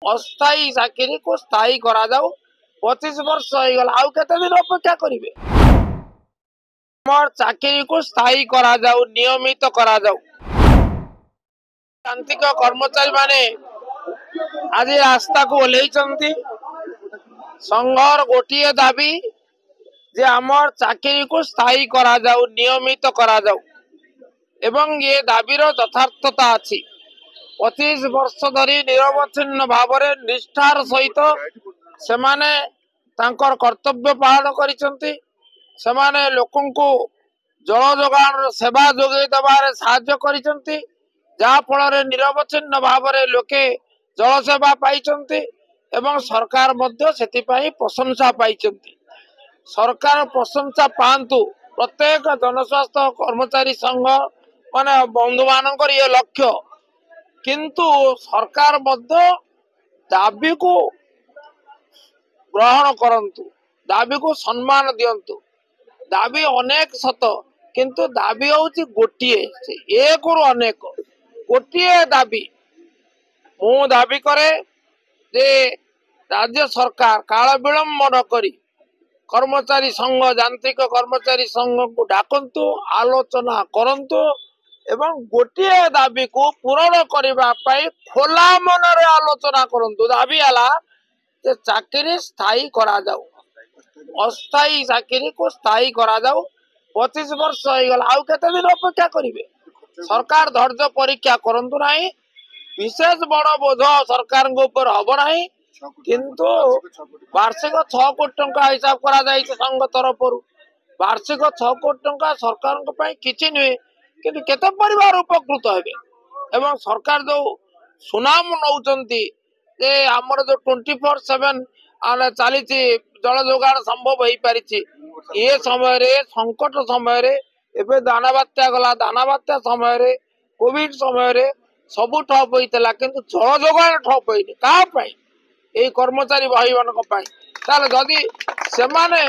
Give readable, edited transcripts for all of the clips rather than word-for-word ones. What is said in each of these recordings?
अस्थायी चाकरी को स्थायी करा जाऊ 25 वर्ष होगला आउ केते दिन अपेक्षा करिवे चाकरी को स्थायी करा जाऊ नियमित करा जाऊ। प्रांतिक कर्मचारी माने आज रास्ता को ओल्लैचंती संघर गोटे दाबी जे आमर चाकरी को स्थायी करा जाऊ नियमित करा जाऊ एवं ये दाबीर यथार्थता अछि। 25 वर्ष धरी निरवच्छिन्न भाव निष्ठार सहित सेमाने तांकर कर्तव्य पालन करिसंती। सेमाने लोकन को जल जोगान सेवा जोगे दबारे साहाय्य करिसंती जहा फल निरवच्छिन्न भाव लोके जल सेवा पाइचंती एवं सरकार मध्य सेतिपाई प्रशंसा पाइचंती। सरकार प्रशंसा पांतु प्रत्येक जनस्वास्थ्य कर्मचारी संघ माने बंधु मानकर ये लक्ष्य किंतु सरकार मध्य दाबी को ग्रहण करंतु दाबी को सम्मान दियंतु। दाबी अनेक सत किंतु दाबी होची गोटिए एक रु अनेक गोटिए दाबी मु दाबी करे जे राज्य सरकार काल विलंब न करी कर्मचारी संघ यांत्रिक कर्मचारी संघ को डाकंतु आलोचना करंतु एवं गोटे दाबी को पूरण करने खोला मन आलोचना करंतु। दाबी आला जे चाकरी स्थायी करा जाऊ अस्थायी चाकरी को स्थायी करा जाऊ 25 वर्ष होगला आउ केते दिन अपेक्षा करिवे सरकार धैर्य परीक्षा करंतु नाही। विशेष बड़ बोझ सरकार ऊपर हब नाही किंतु वार्षिक 6 कोटी टंका हिसाब करा जाइछ संघ तरफ वार्षिक 6 कोटी टंका सरकार किछि नुहे किंतु केते परिवार उपकृत हेबे एवं सरकार जो सुनाम नौचंती जे हमर जो 24/7 आले चली जल जोगान संभव हो पारिछि। ये समय रे संकट समय रे एबे दाना बात्या गला दाना बात्या समय रे कोविड समय रे सबु ठप होइतला किंतु जल जोगान ठप होइनी का पई ए कर्मचारी भाई मानक पई ताले जदी सेमाने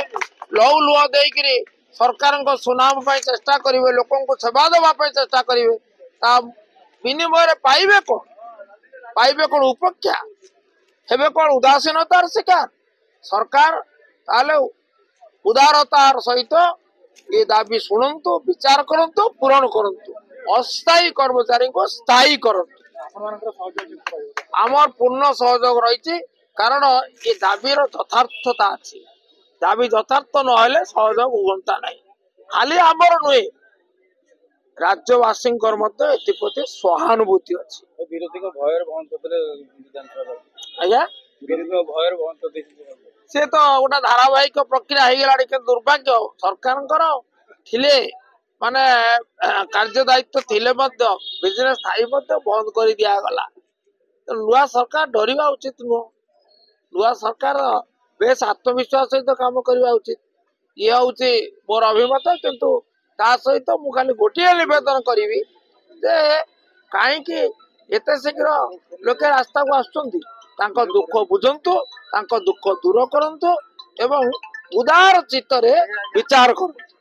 लौ लुआ देइकरी सरकार को सुनाम पाई चेष्टा करिवे लोकन को सेवा देवा पाई चेष्टा करिवे ता विनिमय रे पाइबे कोन उपेक्षा हेबे कोन उदासीनतार शिकार सरकार ताले उदारतार सहित ये दाबी शुणंतु विचार करंतु पूरण करंतु अस्थायी कर्मचारी को स्थायी करंतु आमर पूर्ण सहयोग रही कारण ये दाबीर यथार्थता अच्छी दाबी यथार्थ नहले सहयोग हुंता नहीं खाली आमर नुहे राज्यवासी एप्रति सहानुभूति अच्छी विरोधी को भयर बहन करते आज्ञा विरोधी को भयर बहन करते से तो गोटे धारावाहिक प्रक्रिया हो गला कि दुर्भाग्य सरकार थिले माने कार्य दायित्व थिले बिजनेस थाई बंद कर दिया गला तो नुआ सरकार डरिबा उचित नुह नुआ सरकार बेस आत्मविश्वास सहित काम करवा उचित ये हूँ मोर अभिमत किंतु ता सहित मु खाली गोटे निवेदन करी जे कहीं एते शीघ्र लोके रास्ता को आसुचंती तांको दुख बुझंतु तांको दुख दूर करंतु एवं उदार चित्त रे विचार करंतु।